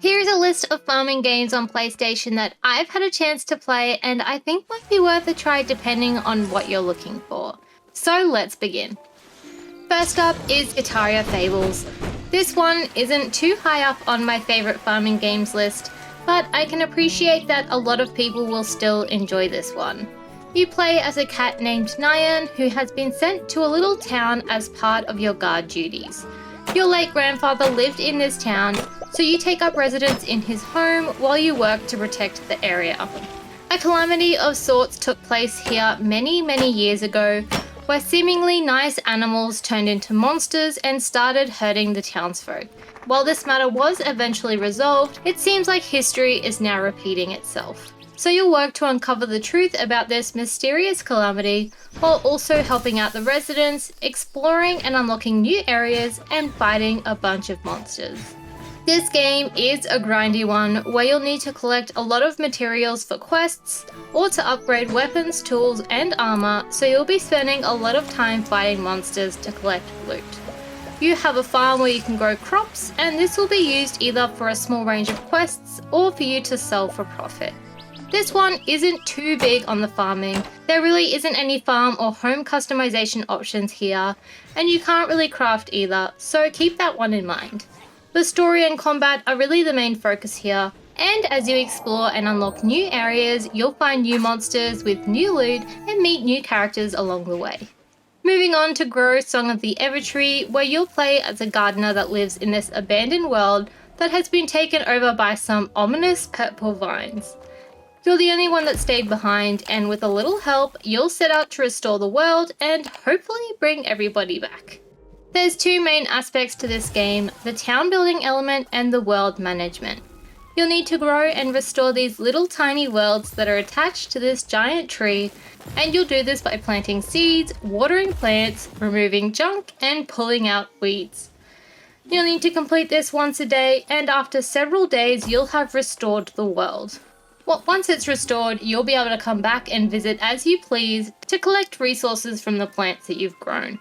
Here's a list of farming games on PlayStation that I've had a chance to play and I think might be worth a try depending on what you're looking for. So let's begin. First up is Itaria Fables. This one isn't too high up on my favourite farming games list, but I can appreciate that a lot of people will still enjoy this one. You play as a cat named Nyan who has been sent to a little town as part of your guard duties. Your late grandfather lived in this town, so you take up residence in his home while you work to protect the area. A calamity of sorts took place here many years ago, where seemingly nice animals turned into monsters and started hurting the townsfolk. While this matter was eventually resolved, it seems like history is now repeating itself. So you'll work to uncover the truth about this mysterious calamity, while also helping out the residents, exploring and unlocking new areas, and fighting a bunch of monsters. This game is a grindy one where you'll need to collect a lot of materials for quests or to upgrade weapons, tools and armor, so you'll be spending a lot of time fighting monsters to collect loot. You have a farm where you can grow crops, and this will be used either for a small range of quests or for you to sell for profit. This one isn't too big on the farming. There really isn't any farm or home customization options here, and you can't really craft either, so keep that one in mind. The story and combat are really the main focus here, and as you explore and unlock new areas, you'll find new monsters with new loot and meet new characters along the way. Moving on to Grow Song of the Evertree, where you'll play as a gardener that lives in this abandoned world that has been taken over by some ominous purple vines. You're the only one that stayed behind, and with a little help, you'll set out to restore the world and hopefully bring everybody back. There's two main aspects to this game, the town building element and the world management. You'll need to grow and restore these little tiny worlds that are attached to this giant tree, and you'll do this by planting seeds, watering plants, removing junk, and pulling out weeds. You'll need to complete this once a day, and after several days you'll have restored the world. Once it's restored, you'll be able to come back and visit as you please to collect resources from the plants that you've grown.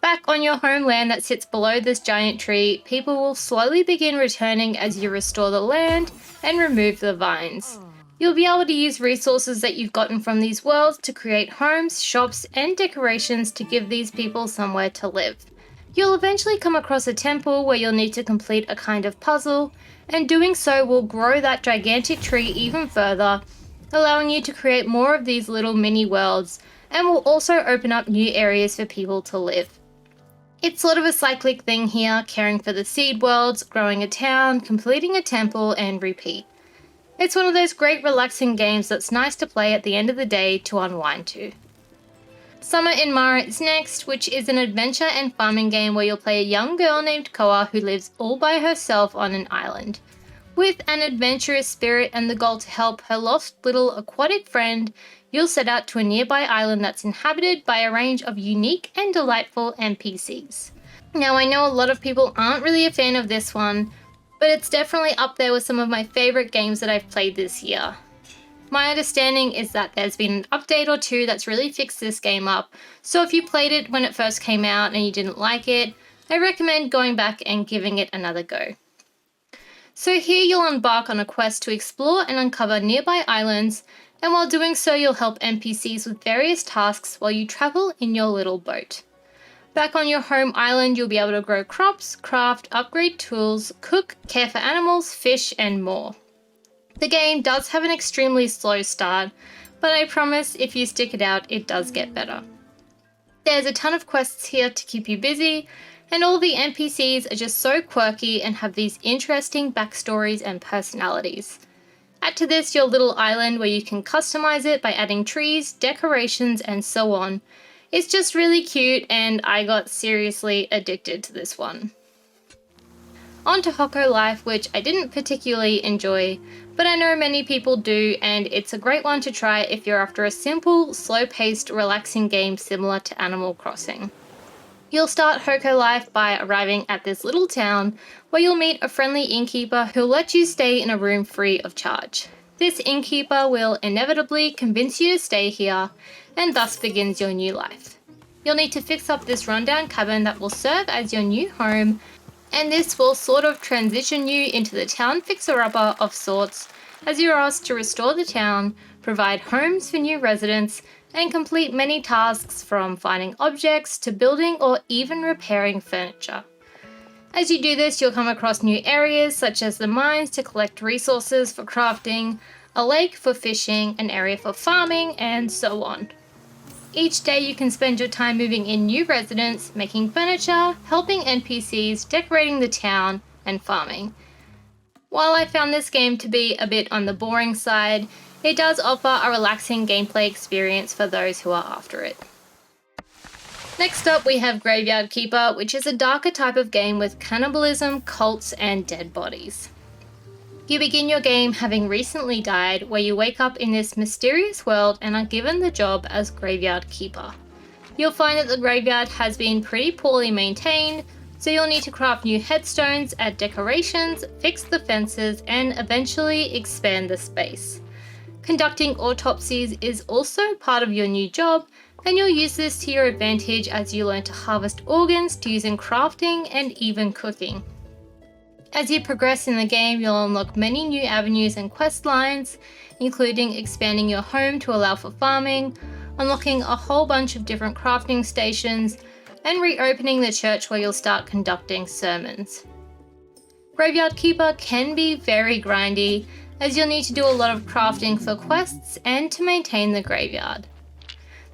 Back on your homeland that sits below this giant tree, people will slowly begin returning as you restore the land and remove the vines. You'll be able to use resources that you've gotten from these worlds to create homes, shops, and decorations to give these people somewhere to live. You'll eventually come across a temple where you'll need to complete a kind of puzzle, and doing so will grow that gigantic tree even further, allowing you to create more of these little mini worlds, and will also open up new areas for people to live. It's sort of a cyclic thing here, caring for the seed worlds, growing a town, completing a temple, and repeat. It's one of those great relaxing games that's nice to play at the end of the day to unwind to. Summer in Mara is next, which is an adventure and farming game where you'll play a young girl named Koa who lives all by herself on an island. With an adventurous spirit and the goal to help her lost little aquatic friend, you'll set out to a nearby island that's inhabited by a range of unique and delightful NPCs. Now, I know a lot of people aren't really a fan of this one, but it's definitely up there with some of my favourite games that I've played this year. My understanding is that there's been an update or two that's really fixed this game up, so if you played it when it first came out and you didn't like it, I recommend going back and giving it another go. So here you'll embark on a quest to explore and uncover nearby islands, and while doing so you'll help NPCs with various tasks while you travel in your little boat. Back on your home island you'll be able to grow crops, craft, upgrade tools, cook, care for animals, fish and more. The game does have an extremely slow start, but I promise if you stick it out, it does get better. There's a ton of quests here to keep you busy, and all the NPCs are just so quirky and have these interesting backstories and personalities. Add to this your little island where you can customize it by adding trees, decorations, and so on. It's just really cute, and I got seriously addicted to this one. On to Hoko Life, which I didn't particularly enjoy, but I know many people do, and it's a great one to try if you're after a simple, slow-paced, relaxing game similar to Animal Crossing. You'll start Hoko Life by arriving at this little town where you'll meet a friendly innkeeper who'll let you stay in a room free of charge. This innkeeper will inevitably convince you to stay here, and thus begins your new life. You'll need to fix up this rundown cabin that will serve as your new home, And this will sort of transition you into the town fixer-upper of sorts, as you're asked to restore the town, provide homes for new residents, and complete many tasks from finding objects to building or even repairing furniture. As you do this, you'll come across new areas such as the mines to collect resources for crafting, a lake for fishing, an area for farming, and so on. Each day you can spend your time moving in new residents, making furniture, helping NPCs, decorating the town, and farming. While I found this game to be a bit on the boring side, it does offer a relaxing gameplay experience for those who are after it. Next up we have Graveyard Keeper, which is a darker type of game with cannibalism, cults, and dead bodies. You begin your game having recently died, where you wake up in this mysterious world and are given the job as Graveyard Keeper. You'll find that the graveyard has been pretty poorly maintained, so you'll need to craft new headstones, add decorations, fix the fences, and eventually expand the space. Conducting autopsies is also part of your new job, and you'll use this to your advantage as you learn to harvest organs to use in crafting and even cooking. As you progress in the game, you'll unlock many new avenues and quest lines, including expanding your home to allow for farming, unlocking a whole bunch of different crafting stations, and reopening the church where you'll start conducting sermons. Graveyard Keeper can be very grindy, as you'll need to do a lot of crafting for quests and to maintain the graveyard.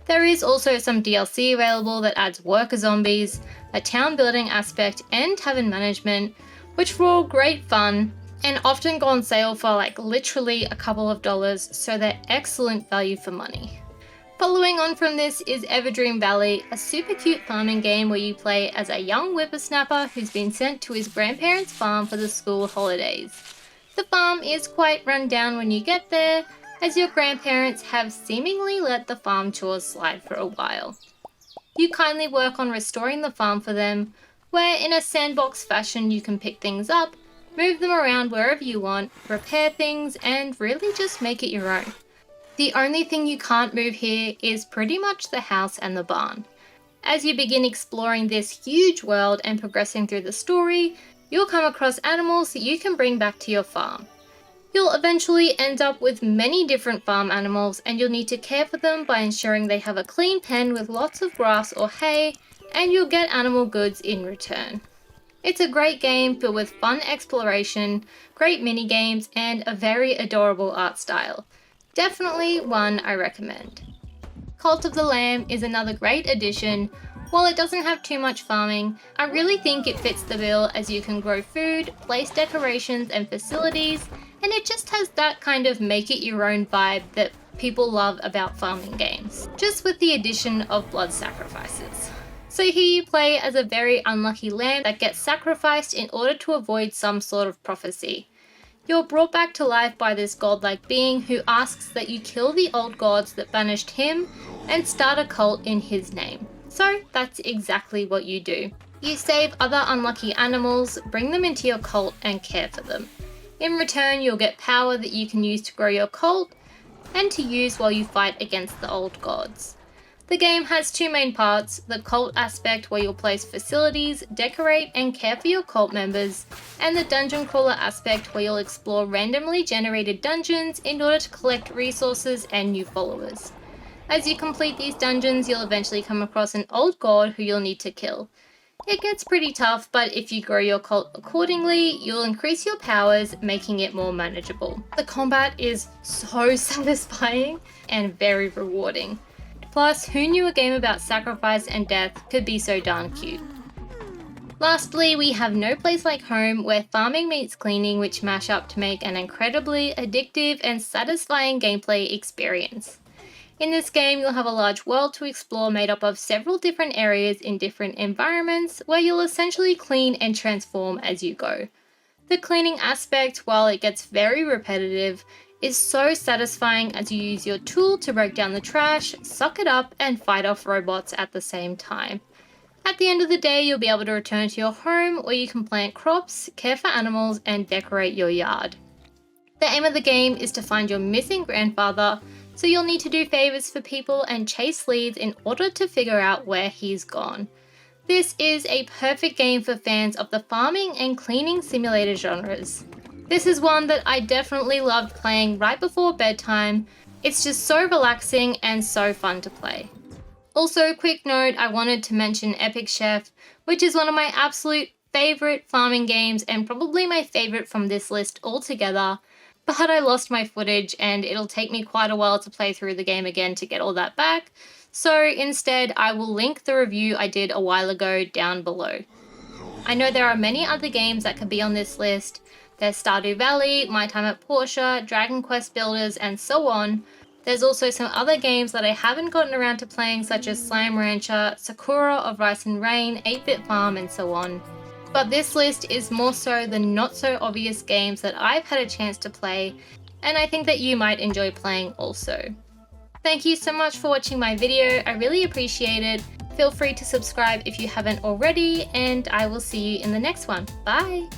There is also some DLC available that adds worker zombies, a town building aspect, and tavern management, which were all great fun and often go on sale for like literally a couple of dollars, so they're excellent value for money. Following on from this is Everdream Valley, a super cute farming game where you play as a young whippersnapper who's been sent to his grandparents' farm for the school holidays. The farm is quite run down when you get there, as your grandparents have seemingly let the farm chores slide for a while. You kindly work on restoring the farm for them, where in a sandbox fashion you can pick things up, move them around wherever you want, repair things, and really just make it your own. The only thing you can't move here is pretty much the house and the barn. As you begin exploring this huge world and progressing through the story, you'll come across animals that you can bring back to your farm. You'll eventually end up with many different farm animals, and you'll need to care for them by ensuring they have a clean pen with lots of grass or hay, and you'll get animal goods in return. It's a great game filled with fun exploration, great mini games, and a very adorable art style. Definitely one I recommend. Cult of the Lamb is another great addition. While it doesn't have too much farming, I really think it fits the bill, as you can grow food, place decorations and facilities, and it just has that kind of make it your own vibe that people love about farming games, just with the addition of blood sacrifices. So here you play as a very unlucky lamb that gets sacrificed in order to avoid some sort of prophecy. You're brought back to life by this godlike being who asks that you kill the old gods that banished him and start a cult in his name. So that's exactly what you do. You save other unlucky animals, bring them into your cult, and care for them. In return, you'll get power that you can use to grow your cult and to use while you fight against the old gods. The game has two main parts: the cult aspect where you'll place facilities, decorate and care for your cult members, and the dungeon crawler aspect where you'll explore randomly generated dungeons in order to collect resources and new followers. As you complete these dungeons, you'll eventually come across an old god who you'll need to kill. It gets pretty tough, but if you grow your cult accordingly, you'll increase your powers, making it more manageable. The combat is so satisfying and very rewarding. Plus, who knew a game about sacrifice and death could be so darn cute? Lastly, we have No Place Like Home, where farming meets cleaning, which mash up to make an incredibly addictive and satisfying gameplay experience. In this game, you'll have a large world to explore made up of several different areas in different environments, where you'll essentially clean and transform as you go. The cleaning aspect, while it gets very repetitive, is so satisfying as you use your tool to break down the trash, suck it up, and fight off robots at the same time. At the end of the day, you'll be able to return to your home where you can plant crops, care for animals, and decorate your yard. The aim of the game is to find your missing grandfather, so you'll need to do favors for people and chase leads in order to figure out where he's gone. This is a perfect game for fans of the farming and cleaning simulator genres. This is one that I definitely loved playing right before bedtime. It's just so relaxing and so fun to play. Also, quick note, I wanted to mention Epic Chef, which is one of my absolute favorite farming games and probably my favorite from this list altogether. But I lost my footage and it'll take me quite a while to play through the game again to get all that back. So instead, I will link the review I did a while ago down below. I know there are many other games that could be on this list. There's Stardew Valley, My Time at Portia, Dragon Quest Builders, and so on. There's also some other games that I haven't gotten around to playing, such as Slime Rancher, Sakura of Rice and Rain, 8-Bit Farm, and so on. But this list is more so the not so obvious games that I've had a chance to play, and I think that you might enjoy playing also. Thank you so much for watching my video, I really appreciate it. Feel free to subscribe if you haven't already, and I will see you in the next one. Bye!